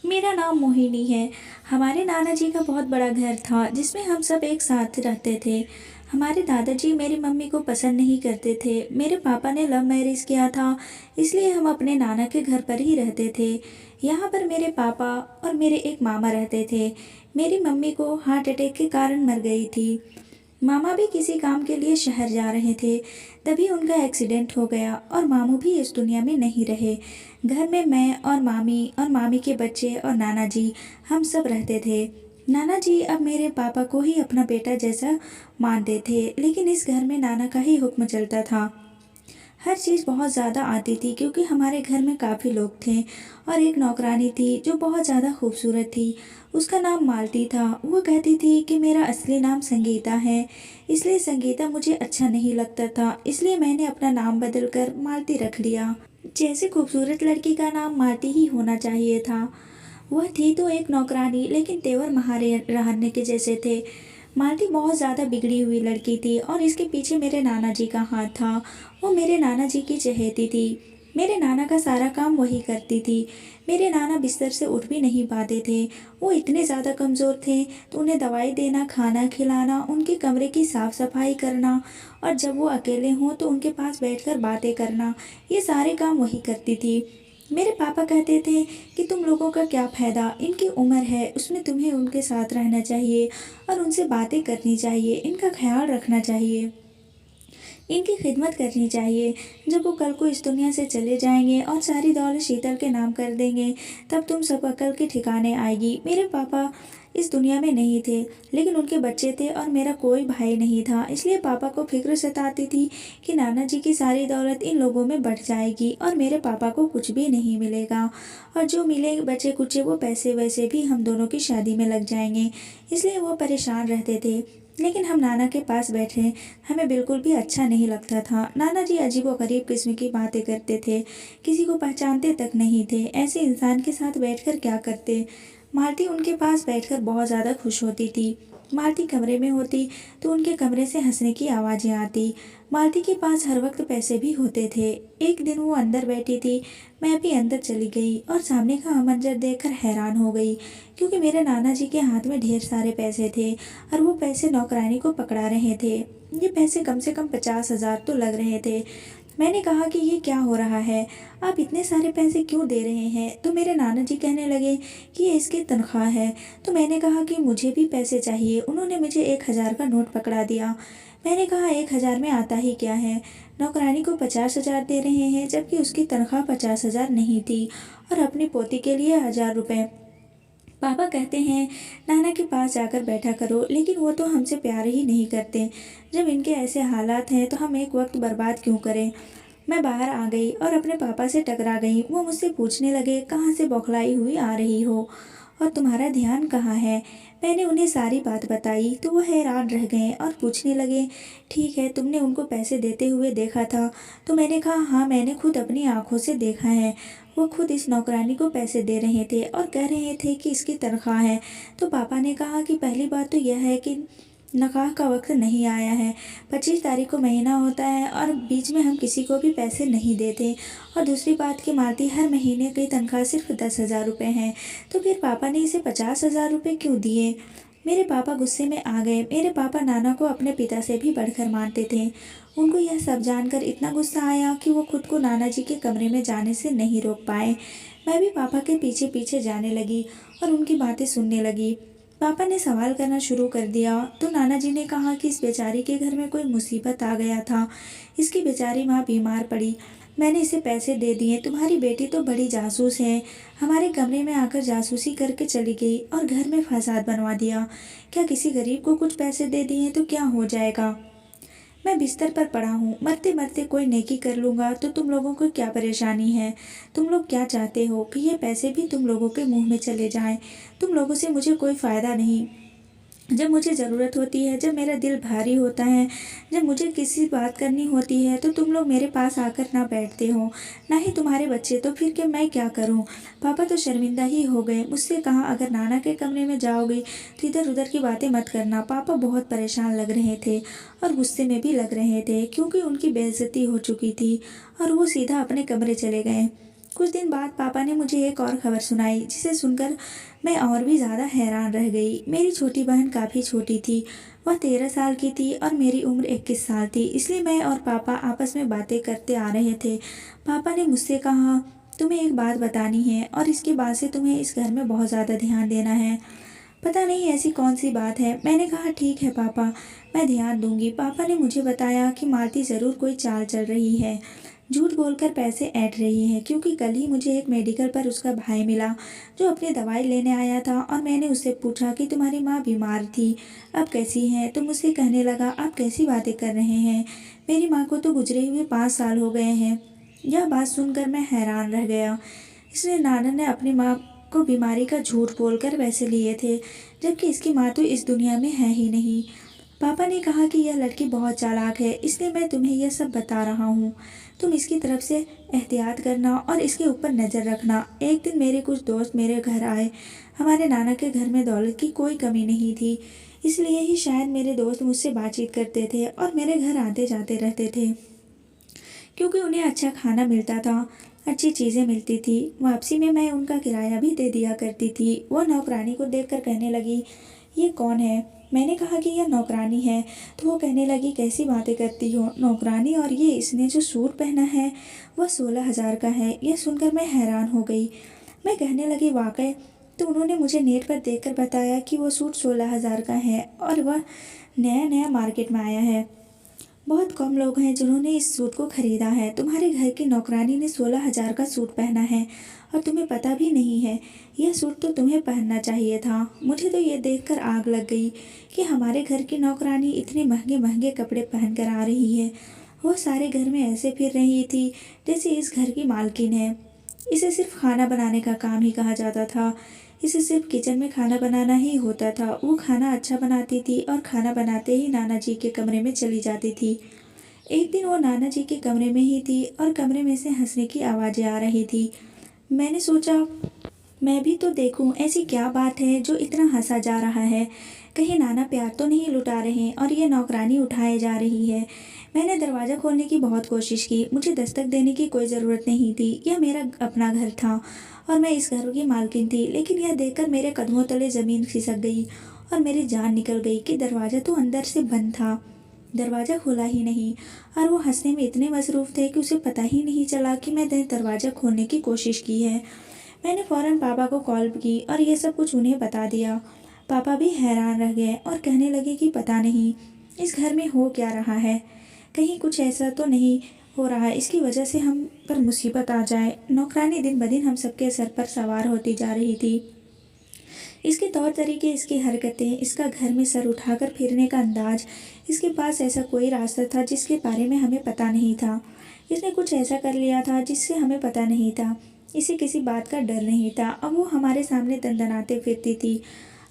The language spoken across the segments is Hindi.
मेरा नाम मोहिनी है। हमारे नाना जी का बहुत बड़ा घर था जिसमें हम सब एक साथ रहते थे। हमारे दादाजी मेरी मम्मी को पसंद नहीं करते थे। मेरे पापा ने लव मैरिज किया था, इसलिए हम अपने नाना के घर पर ही रहते थे। यहाँ पर मेरे पापा और मेरे एक मामा रहते थे। मेरी मम्मी को हार्ट अटैक के कारण मर गई थी। मामा भी किसी काम के लिए शहर जा रहे थे, तभी उनका एक्सीडेंट हो गया और मामू भी इस दुनिया में नहीं रहे। घर में मैं और मामी के बच्चे और नाना जी, हम सब रहते थे। नाना जी अब मेरे पापा को ही अपना बेटा जैसा मानते थे, लेकिन इस घर में नाना का ही हुक्म चलता था। हर चीज़ बहुत ज़्यादा आती थी क्योंकि हमारे घर में काफ़ी लोग थे। और एक नौकरानी थी जो बहुत ज़्यादा खूबसूरत थी। उसका नाम मालती था। वो कहती थी कि मेरा असली नाम संगीता है, इसलिए संगीता मुझे अच्छा नहीं लगता था, इसलिए मैंने अपना नाम बदल कर मालती रख लिया। जैसे खूबसूरत लड़की का नाम मालती ही होना चाहिए था। वह थी तो एक नौकरानी, लेकिन तेवर महारानी के जैसे थे। मालती बहुत ज़्यादा बिगड़ी हुई लड़की थी और इसके पीछे मेरे नाना जी का हाथ था। वो मेरे नाना जी की चहेती थी। मेरे नाना का सारा काम वही करती थी। मेरे नाना बिस्तर से उठ भी नहीं पाते थे। वो इतने ज़्यादा कमज़ोर थे, तो उन्हें दवाई देना, खाना खिलाना, उनके कमरे की साफ़ सफाई करना और जब वो अकेले हों तो उनके पास बैठकर बातें करना, ये सारे काम वही करती थी। मेरे पापा कहते थे कि तुम लोगों का क्या फ़ायदा, इनकी उम्र है, उसमें तुम्हें उनके साथ रहना चाहिए और उनसे बातें करनी चाहिए, इनका ख्याल रखना चाहिए, इनकी खिदमत करनी चाहिए। जब वो कल को इस दुनिया से चले जाएंगे और सारी दौलत शीतल के नाम कर देंगे, तब तुम सब अकल के ठिकाने आएगी। मेरे पापा इस दुनिया में नहीं थे, लेकिन उनके बच्चे थे और मेरा कोई भाई नहीं था, इसलिए पापा को फिक्र सताती थी कि नाना जी की सारी दौलत इन लोगों में बढ़ जाएगी और मेरे पापा को कुछ भी नहीं मिलेगा। और जो मिले बचे कुचे वो पैसे वैसे भी हम दोनों की शादी में लग जाएंगे, इसलिए वो परेशान रहते थे। लेकिन हम नाना के पास बैठे हमें बिल्कुल भी अच्छा नहीं लगता था। नाना जी अजीबोगरीब किस्म की बातें करते थे, किसी को पहचानते तक नहीं थे। ऐसे इंसान के साथ बैठकर क्या करते। मालती उनके पास बैठकर बहुत ज़्यादा खुश होती थी। मालती कमरे में होती तो उनके कमरे से हंसने की आवाज़ें आती। मालती के पास हर वक्त पैसे भी होते थे। एक दिन वो अंदर बैठी थी, मैं भी अंदर चली गई और सामने का मंजर देखकर हैरान हो गई, क्योंकि मेरे नाना जी के हाथ में ढेर सारे पैसे थे और वो पैसे नौकरानी को पकड़ा रहे थे। ये पैसे कम से कम 50,000 तो लग रहे थे। मैंने कहा कि ये क्या हो रहा है, आप इतने सारे पैसे क्यों दे रहे हैं। तो मेरे नाना जी कहने लगे कि ये इसकी तनख्वाह है। तो मैंने कहा कि मुझे भी पैसे चाहिए। उन्होंने मुझे 1,000 का नोट पकड़ा दिया। मैंने कहा 1,000 में आता ही क्या है, नौकरानी को 50,000 दे रहे हैं, जबकि उसकी तनख्वाह 50,000 नहीं थी और अपनी पोती के लिए 1,000 रुपये। पापा कहते हैं नाना के पास जाकर बैठा करो, लेकिन वो तो हमसे प्यार ही नहीं करते। जब इनके ऐसे हालात हैं तो हम एक वक्त बर्बाद क्यों करें। मैं बाहर आ गई और अपने पापा से टकरा गई। वो मुझसे पूछने लगे कहाँ से बौखलाई हुई आ रही हो और तुम्हारा ध्यान कहाँ है। मैंने उन्हें सारी बात बताई तो वो हैरान रह गए और पूछने लगे ठीक है, तुमने उनको पैसे देते हुए देखा था। तो मैंने कहा हाँ, मैंने खुद अपनी आंखों से देखा है। वो खुद इस नौकरानी को पैसे दे रहे थे और कह रहे थे कि इसकी तनख्वाह है। तो पापा ने कहा कि पहली बात तो यह है कि नकाह का वक्त नहीं आया है, 25 तारीख को महीना होता है और बीच में हम किसी को भी पैसे नहीं देते। और दूसरी बात कि मालती हर महीने की तनख्वाह सिर्फ 10,000 रुपये है, तो फिर पापा ने इसे 50,000 रुपये क्यों दिए। मेरे पापा गुस्से में आ गए। मेरे पापा नाना को अपने पिता से भी बढ़कर मानते थे। उनको यह सब जानकर इतना गुस्सा आया कि वो खुद को नाना जी के कमरे में जाने से नहीं रोक पाए। मैं भी पापा के पीछे पीछे जाने लगी और उनकी बातें सुनने लगी। पापा ने सवाल करना शुरू कर दिया तो नाना जी ने कहा कि इस बेचारी के घर में कोई मुसीबत आ गया था, इसकी बेचारी माँ बीमार पड़ी, मैंने इसे पैसे दे दिए। तुम्हारी बेटी तो बड़ी जासूस है, हमारे कमरे में आकर जासूसी करके चली गई और घर में फसाद बनवा दिया। क्या किसी गरीब को कुछ पैसे दे दिए तो क्या हो जाएगा। मैं बिस्तर पर पड़ा हूँ, मरते मरते कोई नेकी कर लूँगा तो तुम लोगों को क्या परेशानी है। तुम लोग क्या चाहते हो कि ये पैसे भी तुम लोगों के मुंह में चले जाएं। तुम लोगों से मुझे कोई फ़ायदा नहीं। जब मुझे ज़रूरत होती है, जब मेरा दिल भारी होता है, जब मुझे किसी बात करनी होती है, तो तुम लोग मेरे पास आकर ना बैठते हो, ना ही तुम्हारे बच्चे। तो फिर मैं क्या करूं। पापा तो शर्मिंदा ही हो गए। मुझसे कहा अगर नाना के कमरे में जाओगे तो इधर उधर की बातें मत करना। पापा बहुत परेशान लग रहे थे और गुस्से में भी लग रहे थे, क्योंकि उनकी बेइज्जती हो चुकी थी और वो सीधा अपने कमरे चले गए। कुछ दिन बाद पापा ने मुझे एक और खबर सुनाई जिसे सुनकर मैं और भी ज़्यादा हैरान रह गई। मेरी छोटी बहन काफ़ी छोटी थी, वह 13 साल की थी और मेरी उम्र 21 साल थी। इसलिए मैं और पापा आपस में बातें करते आ रहे थे। पापा ने मुझसे कहा, तुम्हें एक बात बतानी है और इसके बाद से तुम्हें इस घर में बहुत ज़्यादा ध्यान देना है। पता नहीं ऐसी कौन सी बात है। मैंने कहा ठीक है पापा, मैं ध्यान दूंगी। पापा ने मुझे बताया कि मालती ज़रूर कोई चाल चल रही है, झूठ बोलकर पैसे ऐंठ रही है, क्योंकि कल ही मुझे एक मेडिकल पर उसका भाई मिला जो अपनी दवाई लेने आया था और मैंने उससे पूछा कि तुम्हारी माँ बीमार थी, अब कैसी हैं। तो मुझसे कहने लगा, आप कैसी बातें कर रहे हैं, मेरी माँ को तो गुजरे हुए 5 साल हो गए हैं। यह बात सुनकर मैं हैरान रह गया। इसलिए नाना ने अपनी माँ को बीमारी का झूठ बोलकर पैसे लिए थे, जबकि इसकी माँ तो इस दुनिया में है ही नहीं। पापा ने कहा कि यह लड़की बहुत चालाक है, इसलिए मैं तुम्हें यह सब बता रहा हूँ। तुम इसकी तरफ से एहतियात करना और इसके ऊपर नज़र रखना। एक दिन मेरे कुछ दोस्त मेरे घर आए। हमारे नाना के घर में दौलत की कोई कमी नहीं थी, इसलिए ही शायद मेरे दोस्त मुझसे बातचीत करते थे और मेरे घर आते जाते रहते थे, क्योंकि उन्हें अच्छा खाना मिलता था, अच्छी चीज़ें मिलती थी। वापसी में मैं उनका किराया भी दे दिया करती थी। वह नौकरानी को देखकर कहने लगी, ये कौन है। मैंने कहा कि यह नौकरानी है। तो वो कहने लगी, कैसी बातें करती हो, नौकरानी, और ये इसने जो सूट पहना है वह 16,000 का है। यह सुनकर मैं हैरान हो गई। मैं कहने लगी, वाकई। तो उन्होंने मुझे नेट पर देखकर बताया कि वह सूट 16,000 का है और वह नया नया मार्केट में आया है। बहुत कम लोग हैं जिन्होंने इस सूट को खरीदा है। तुम्हारे घर की नौकरानी ने 16,000 का सूट पहना है और तुम्हें पता भी नहीं है। यह सूट तो तुम्हें पहनना चाहिए था। मुझे तो ये देखकर आग लग गई कि हमारे घर की नौकरानी इतने महंगे महंगे कपड़े पहन कर आ रही है। वह सारे घर में ऐसे फिर रही थी जैसे इस घर की मालकिन है। इसे सिर्फ खाना बनाने का काम ही कहा जाता था। इसे सिर्फ किचन में खाना बनाना ही होता था। वो खाना अच्छा बनाती थी और खाना बनाते ही नाना जी के कमरे में चली जाती थी। एक दिन वो नाना जी के कमरे में ही थी और कमरे में से हंसने की आवाज़ें आ रही थी। मैंने सोचा, मैं भी तो देखूं ऐसी क्या बात है जो इतना हंसा जा रहा है। कहीं नाना प्यार तो नहीं लुटा रहे और ये नौकरानी उठाए जा रही है। मैंने दरवाज़ा खोलने की बहुत कोशिश की। मुझे दस्तक देने की कोई ज़रूरत नहीं थी। यह मेरा अपना घर था और मैं इस घर की मालकिन थी। लेकिन यह देखकर मेरे कदमों तले ज़मीन खिसक गई और मेरी जान निकल गई कि दरवाज़ा तो अंदर से बंद था, दरवाज़ा खुला ही नहीं। और वो हंसने में इतने मसरूफ़ थे कि उसे पता ही नहीं चला कि मैंने दरवाज़ा खोलने की कोशिश की है। मैंने फ़ौरन पापा को कॉल की और ये सब कुछ उन्हें बता दिया। पापा भी हैरान रह गए और कहने लगे कि पता नहीं इस घर में हो क्या रहा है, कहीं कुछ ऐसा तो नहीं हो रहा है इसकी वजह से हम पर मुसीबत आ जाए। नौकरानी दिन ब दिन हम सबके सर पर सवार होती जा रही थी। इसके तौर तरीके, इसकी हरकतें, इसका घर में सर उठाकर फिरने का अंदाज, इसके पास ऐसा कोई रास्ता था जिसके बारे में हमें पता नहीं था। इसने कुछ ऐसा कर लिया था जिससे हमें पता नहीं था। इसे किसी बात का डर नहीं था। अब वो हमारे सामने दंदनाते फिरती थी।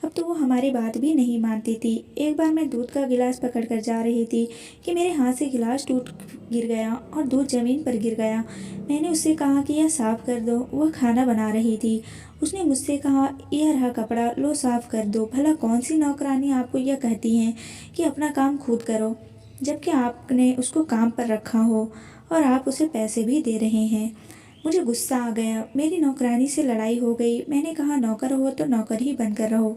अब तो वो हमारी बात भी नहीं मानती थी। एक बार मैं दूध का गिलास पकड़ कर जा रही थी कि मेरे हाथ से गिलास टूट गिर गया और दूध ज़मीन पर गिर गया। मैंने उससे कहा कि यह साफ़ कर दो। वह खाना बना रही थी। उसने मुझसे कहा, यह रहा कपड़ा, लो साफ़ कर दो। भला कौन सी नौकरानी आपको यह कहती हैं कि अपना काम खुद करो, जबकि आपने उसको काम पर रखा हो और आप उसे पैसे भी दे रहे हैं। मुझे गुस्सा आ गया। मेरी नौकरानी से लड़ाई हो गई। मैंने कहा, नौकर हो तो नौकर ही बनकर रहो।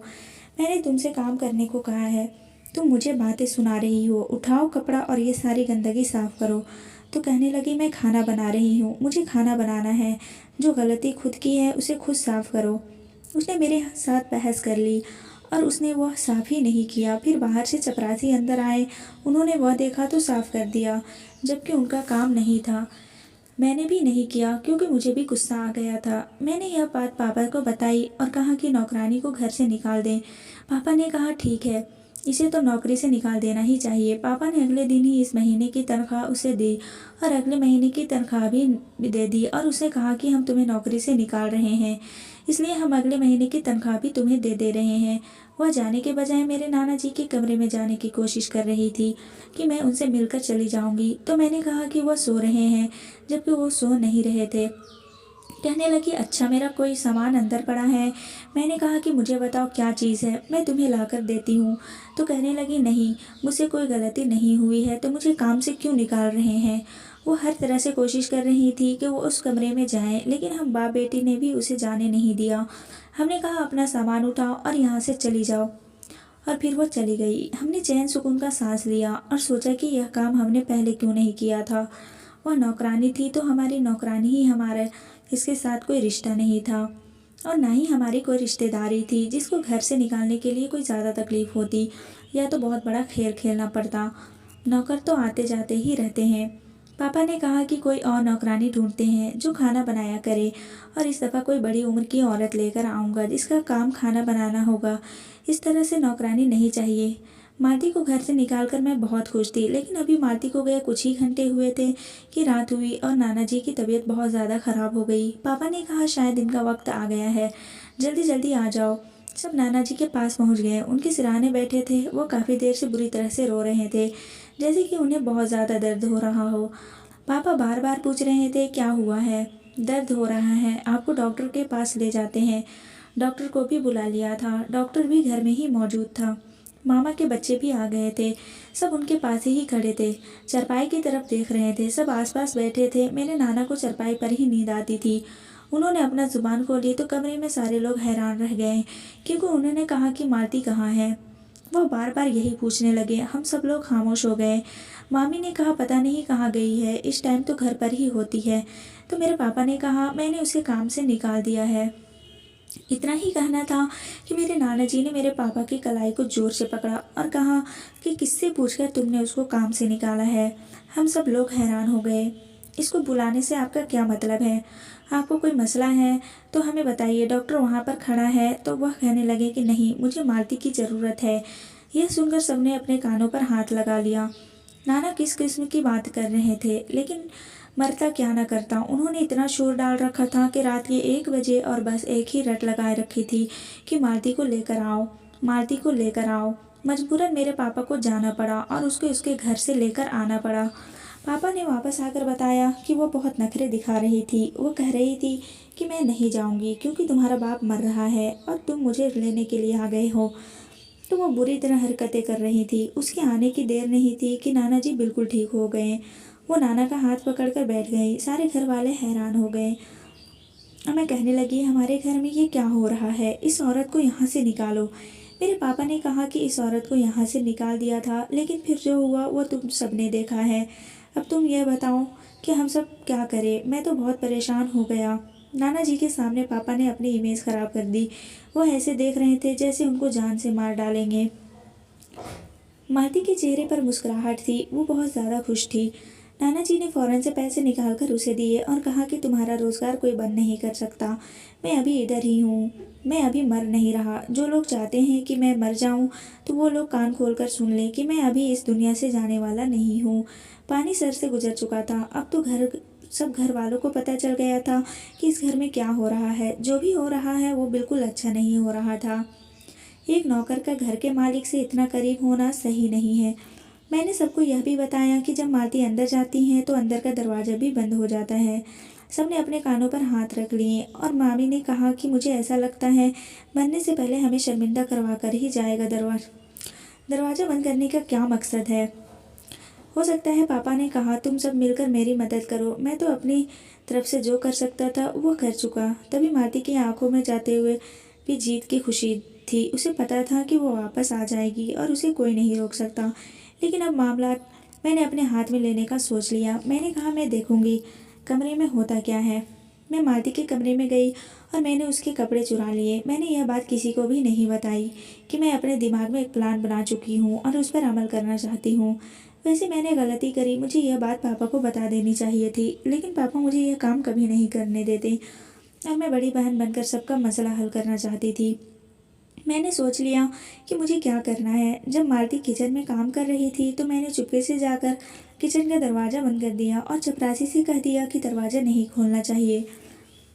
मैंने तुमसे काम करने को कहा है, तुम मुझे बातें सुना रही हो। उठाओ कपड़ा और ये सारी गंदगी साफ़ करो। तो कहने लगी, मैं खाना बना रही हूँ, मुझे खाना बनाना है। जो गलती खुद की है उसे खुद साफ़ करो। उसने मेरे साथ बहस कर ली और उसने वह साफ़ ही नहीं किया। फिर बाहर से चपरासी अंदर आए। उन्होंने वह देखा तो साफ़ कर दिया, जबकि उनका काम नहीं था। मैंने भी नहीं किया क्योंकि मुझे भी गुस्सा आ गया था। मैंने यह बात पापा को बताई और कहा कि नौकरानी को घर से निकाल दें। पापा ने कहा, ठीक है, इसे तो नौकरी से निकाल देना ही चाहिए। पापा ने अगले दिन ही इस महीने की तनख्वाह उसे दी और अगले महीने की तनख्वाह भी दे दी और उसे कहा कि हम तुम्हें नौकरी से निकाल रहे हैं, इसलिए हम अगले महीने की तनख्वाह भी तुम्हें दे रहे हैं। वह जाने के बजाय मेरे नाना जी के कमरे में जाने की कोशिश कर रही थी कि मैं उनसे मिलकर चली जाऊंगी। तो मैंने कहा कि वह सो रहे हैं, जबकि वो सो नहीं रहे थे। कहने लगी, अच्छा, मेरा कोई सामान अंदर पड़ा है। मैंने कहा कि मुझे बताओ क्या चीज़ है, मैं तुम्हें ला कर देती हूँ। तो कहने लगी, नहीं, मुझसे कोई गलती नहीं हुई है तो मुझे काम से क्यों निकाल रहे हैं। वो हर तरह से कोशिश कर रही थी कि वो उस कमरे में जाए, लेकिन हम बाप बेटी ने भी उसे जाने नहीं दिया। हमने कहा अपना सामान उठाओ और यहाँ से चली जाओ, और फिर वो चली गई। हमने चैन सुकून का सांस लिया और सोचा कि यह काम हमने पहले क्यों नहीं किया था। वह नौकरानी थी तो हमारी नौकरानी ही हमारा, इसके साथ कोई रिश्ता नहीं था और ना ही हमारी कोई रिश्तेदारी थी जिसको घर से निकालने के लिए कोई ज़्यादा तकलीफ़ होती या तो बहुत बड़ा खेल खेलना पड़ता। नौकर तो आते जाते ही रहते हैं। पापा ने कहा कि कोई और नौकरानी ढूंढते हैं जो खाना बनाया करे, और इस दफ़ा कोई बड़ी उम्र की औरत लेकर आऊँगा जिसका काम खाना बनाना होगा। इस तरह से नौकरानी नहीं चाहिए। मालती को घर से निकालकर मैं बहुत खुश थी, लेकिन अभी मालती को गए कुछ ही घंटे हुए थे कि रात हुई और नाना जी की तबीयत बहुत ज़्यादा ख़राब हो गई। पापा ने कहा शायद इनका वक्त आ गया है, जल्दी जल्दी आ जाओ। सब नाना जी के पास पहुंच गए। उनके सिरहाने बैठे थे। वो काफ़ी देर से बुरी तरह से रो रहे थे, जैसे कि उन्हें बहुत ज़्यादा दर्द हो रहा हो। पापा बार बार पूछ रहे थे क्या हुआ है। दर्द हो रहा है, आपको डॉक्टर के पास ले जाते हैं। डॉक्टर को भी बुला लिया था, डॉक्टर भी घर में ही मौजूद था। मामा के बच्चे भी आ गए थे। सब उनके पास ही खड़े थे, चारपाई की तरफ देख रहे थे। सब आसपास बैठे थे। मेरे नाना को चारपाई पर ही नींद आती थी। उन्होंने अपना जुबान खोली तो कमरे में सारे लोग हैरान रह गए, क्योंकि उन्होंने कहा कि मालती कहाँ है। वह बार बार यही पूछने लगे। हम सब लोग खामोश हो गए। मामी ने कहा पता नहीं कहाँ गई है, इस टाइम तो घर पर ही होती है। तो मेरे पापा ने कहा मैंने उसे काम से निकाल दिया है। इतना ही कहना था कि मेरे नाना जी ने मेरे पापा की कलाई को जोर से पकड़ा और कहा कि किससे पूछकर तुमने उसको काम से निकाला है। हम सब लोग हैरान हो गए। इसको बुलाने से आपका क्या मतलब है? आपको कोई मसला है तो हमें बताइए, डॉक्टर वहाँ पर खड़ा है। तो वह कहने लगे कि नहीं, मुझे मालती की ज़रूरत है। यह सुनकर सबने अपने कानों पर हाथ लगा लिया। नाना किस किस्म की बात कर रहे थे, लेकिन मरता क्या ना करता। उन्होंने इतना शोर डाल रखा था कि रात के 1 बजे और बस एक ही रट लगाए रखी थी कि मालती को लेकर आओ, मालती को लेकर आओ। मजबूरन मेरे पापा को जाना पड़ा और उसको उसके घर से लेकर आना पड़ा। पापा ने वापस आकर बताया कि वो बहुत नखरे दिखा रही थी। वो कह रही थी कि मैं नहीं जाऊंगी क्योंकि तुम्हारा बाप मर रहा है और तुम मुझे लेने के लिए आ गए हो। तो वो बुरी तरह हरकतें कर रही थी। उसके आने की देर नहीं थी कि नाना जी बिल्कुल ठीक हो गए। वो नाना का हाथ पकड़कर बैठ गई। सारे घर वाले हैरान हो गए और मैं कहने लगी हमारे घर में ये क्या हो रहा है, इस औरत को यहाँ से निकालो। मेरे पापा ने कहा कि इस औरत को यहाँ से निकाल दिया था, लेकिन फिर जो हुआ वो तुम सबने देखा है। अब तुम यह बताओ कि हम सब क्या करें। मैं तो बहुत परेशान हो गया। नाना जी के सामने पापा ने अपनी इमेज खराब कर दी। वो ऐसे देख रहे थे जैसे उनको जान से मार डालेंगे। मालती के चेहरे पर मुस्कुराहट थी। वो बहुत ज़्यादा खुश थी। नाना जी ने फौरन से पैसे निकालकर उसे दिए और कहा कि तुम्हारा रोज़गार कोई बंद नहीं कर सकता। मैं अभी इधर ही हूँ, मैं अभी मर नहीं रहा। जो लोग चाहते हैं कि मैं मर जाऊँ तो वो लोग कान खोलकर सुन लें कि मैं अभी इस दुनिया से जाने वाला नहीं हूँ। पानी सर से गुजर चुका था। अब तो सब घर वालों को पता चल गया था कि इस घर में क्या हो रहा है। जो भी हो रहा है वो बिल्कुल अच्छा नहीं हो रहा था। एक नौकर का घर के मालिक से इतना करीब होना सही नहीं है। मैंने सबको यह भी बताया कि जब मालती अंदर जाती हैं तो अंदर का दरवाज़ा भी बंद हो जाता है। सबने अपने कानों पर हाथ रख लिए और मामी ने कहा कि मुझे ऐसा लगता है मरने से पहले हमें शर्मिंदा करवा कर ही जाएगा। दरवाज़ा बंद करने का क्या मकसद है? हो सकता है। पापा ने कहा तुम सब मिलकर मेरी मदद करो। मैं तो अपनी तरफ से जो कर सकता था वो कर चुका। तभी मालती की आंखों में जाते हुए भी जीत की खुशी थी। उसे पता था कि वो वापस आ जाएगी और उसे कोई नहीं रोक सकता। लेकिन अब मामला मैंने अपने हाथ में लेने का सोच लिया। मैंने कहा मैं देखूंगी कमरे में होता क्या है। मैं मालती के कमरे में गई और मैंने उसके कपड़े चुरा लिए। मैंने यह बात किसी को भी नहीं बताई कि मैं अपने दिमाग में एक प्लान बना चुकी हूँ और उस पर अमल करना चाहती हूँ। वैसे मैंने गलती करी। मुझे यह बात पापा को बता देनी चाहिए थी, लेकिन पापा मुझे यह काम कभी नहीं करने देते और मैं बड़ी बहन बनकर सबका मसला हल करना चाहती थी। मैंने सोच लिया कि मुझे क्या करना है। जब मालती किचन में काम कर रही थी तो मैंने चुपके से जाकर किचन का दरवाज़ा बंद कर दिया और चपरासी से कह दिया कि दरवाज़ा नहीं खोलना चाहिए।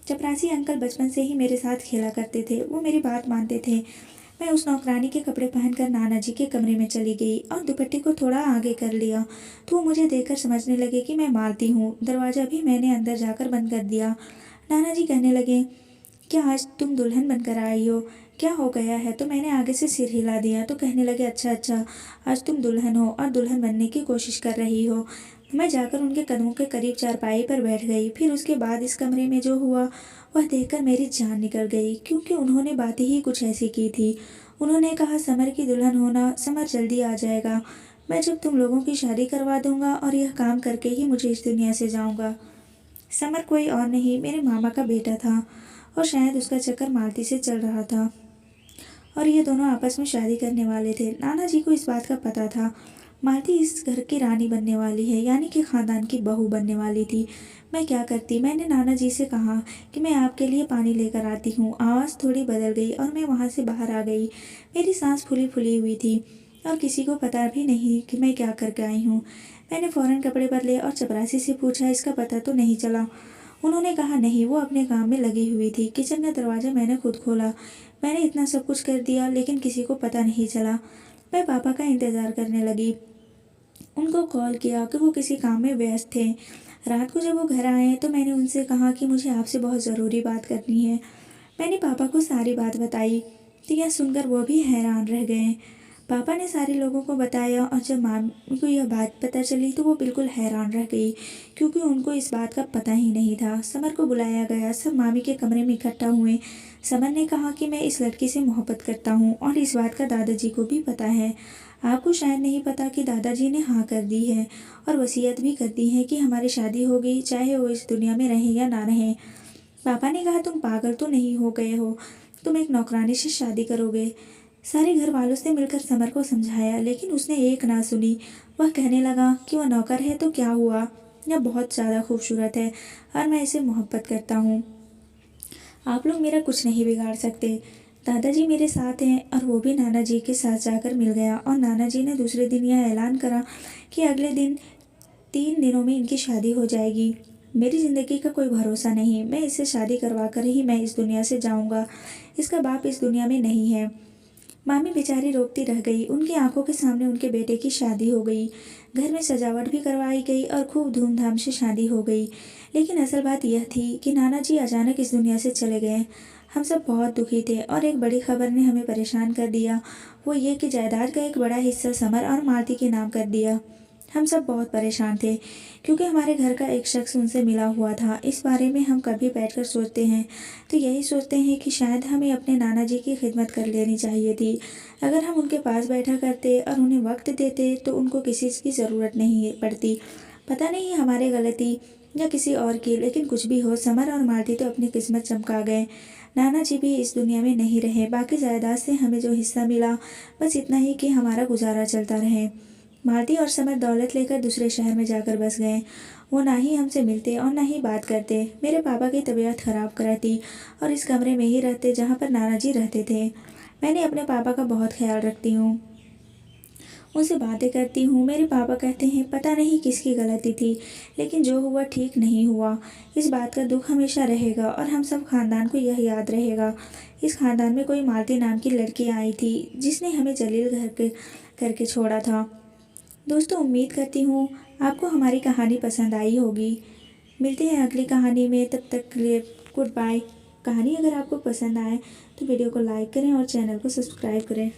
चपरासी अंकल बचपन से ही मेरे साथ खेला करते थे। वो मेरी बात मानते थे। मैं उस नौकरानी के कपड़े पहनकर नाना जी के कमरे में चली गई और दुपट्टे को थोड़ा आगे कर लिया तो वो मुझे देखकर समझने लगे कि मैं मालती हूँ। दरवाज़ा भी मैंने अंदर जाकर बंद कर दिया। नाना जी कहने लगे क्या आज तुम दुल्हन बनकर आई हो, क्या हो गया है? तो मैंने आगे से सिर हिला दिया। तो कहने लगे अच्छा अच्छा, आज तुम दुल्हन हो और दुल्हन बनने की कोशिश कर रही हो। मैं जाकर उनके कदमों के करीब चारपाई पर बैठ गई। फिर उसके बाद इस कमरे में जो हुआ वह देखकर मेरी जान निकल गई, क्योंकि उन्होंने बातें ही कुछ ऐसी की थी। उन्होंने कहा, समर की दुल्हन होना, समर जल्दी आ जाएगा। मैं जब तुम लोगों की शादी करवा दूंगा और यह काम करके ही मुझे इस दुनिया से जाऊंगा। समर कोई और नहीं, मेरे मामा का बेटा था और शायद उसका चक्कर मालती से चल रहा था और ये दोनों आपस में शादी करने वाले थे। नाना जी को इस बात का पता था। मालती इस घर की रानी बनने वाली है, यानी कि खानदान की बहू बनने वाली थी। मैं क्या करती? मैंने नाना जी से कहा कि मैं आपके लिए पानी लेकर आती हूँ। आवाज़ थोड़ी बदल गई और मैं वहाँ से बाहर आ गई। मेरी सांस फूली फूली हुई थी और किसी को पता भी नहीं कि मैं क्या करके आई हूँ। मैंने फ़ौरन कपड़े बदले और चपरासी से पूछा, इसका पता तो नहीं चला? उन्होंने कहा, नहीं, वो अपने काम में लगी हुई थी। किचन का दरवाज़ा मैंने खुद खोला। मैंने इतना सब कुछ कर दिया, लेकिन किसी को पता नहीं चला। मैं पापा का इंतज़ार करने लगी। उनको कॉल किया कि वो किसी काम में व्यस्त थे। रात को जब वो घर आए तो मैंने उनसे कहा कि मुझे आपसे बहुत ज़रूरी बात करनी है। मैंने पापा को सारी बात बताई तो यह सुनकर वो भी हैरान रह गए। पापा ने सारे लोगों को बताया और जब मामी को यह बात पता चली तो वो बिल्कुल हैरान रह गई, क्योंकि उनको इस बात का पता ही नहीं था। समर को बुलाया गया। सब मामी के कमरे में इकट्ठा हुए। समर ने कहा कि मैं इस लड़की से मोहब्बत करता हूँ और इस बात का दादाजी को भी पता है। आपको शायद नहीं पता कि दादाजी ने हाँ कर दी है और वसीयत भी कर दी है कि हमारी शादी होगी, चाहे वो इस दुनिया में रहें या ना रहें। पापा ने कहा, तुम पागल तो नहीं हो गए हो? तुम एक नौकरानी से शादी करोगे? सारे घर वालों से मिलकर समर को समझाया, लेकिन उसने एक ना सुनी। वह कहने लगा कि वह नौकर है तो क्या हुआ, यह बहुत ज़्यादा खूबसूरत है और मैं इसे मोहब्बत करता हूँ। आप लोग मेरा कुछ नहीं बिगाड़ सकते। दादाजी मेरे साथ हैं। और वो भी नाना जी के साथ जाकर मिल गया और नाना जी ने दूसरे दिन यह ऐलान करा कि अगले दिन 3 दिनों में इनकी शादी हो जाएगी। मेरी ज़िंदगी का कोई भरोसा नहीं। मैं इससे शादी करवा कर ही मैं इस दुनिया से जाऊंगा। इसका बाप इस दुनिया में नहीं है। मामी बेचारी रोती रह गई। उनकी आंखों के सामने उनके बेटे की शादी हो गई। घर में सजावट भी करवाई गई और खूब धूमधाम से शादी हो गई। लेकिन असल बात यह थी कि नाना जी अचानक इस दुनिया से चले गए। हम सब बहुत दुखी थे और एक बड़ी खबर ने हमें परेशान कर दिया। वो ये कि जायदाद का एक बड़ा हिस्सा समर और मालती के नाम कर दिया। हम सब बहुत परेशान थे, क्योंकि हमारे घर का एक शख्स उनसे मिला हुआ था। इस बारे में हम कभी बैठकर सोचते हैं तो यही सोचते हैं कि शायद हमें अपने नाना जी की खिदमत कर लेनी चाहिए थी। अगर हम उनके पास बैठा करते और उन्हें वक्त देते तो उनको किसी की ज़रूरत नहीं पड़ती। पता नहीं हमारी गलती या किसी और की, लेकिन कुछ भी हो, समर और मालती तो अपनी किस्मत चमका गए। नाना जी भी इस दुनिया में नहीं रहे। बाकी जायदाद से हमें जो हिस्सा मिला, बस इतना ही कि हमारा गुजारा चलता रहे। मालती और समर दौलत लेकर दूसरे शहर में जाकर बस गए। वो ना ही हमसे मिलते और ना ही बात करते। मेरे पापा की तबीयत खराब रहती और इस कमरे में ही रहते जहाँ पर नाना जी रहते थे। मैंने अपने पापा का बहुत ख्याल रखती हूँ, उनसे बातें करती हूँ। मेरे पापा कहते हैं, पता नहीं किसकी गलती थी, लेकिन जो हुआ ठीक नहीं हुआ। इस बात का दुख हमेशा रहेगा और हम सब खानदान को यह याद रहेगा। इस खानदान में कोई मालती नाम की लड़की आई थी जिसने हमें जलील घर के करके छोड़ा था। दोस्तों, उम्मीद करती हूँ आपको हमारी कहानी पसंद आई होगी। मिलते हैं अगली कहानी में, तब तक के लिए गुड बाय। कहानी अगर आपको पसंद आए तो वीडियो को लाइक करें और चैनल को सब्सक्राइब करें।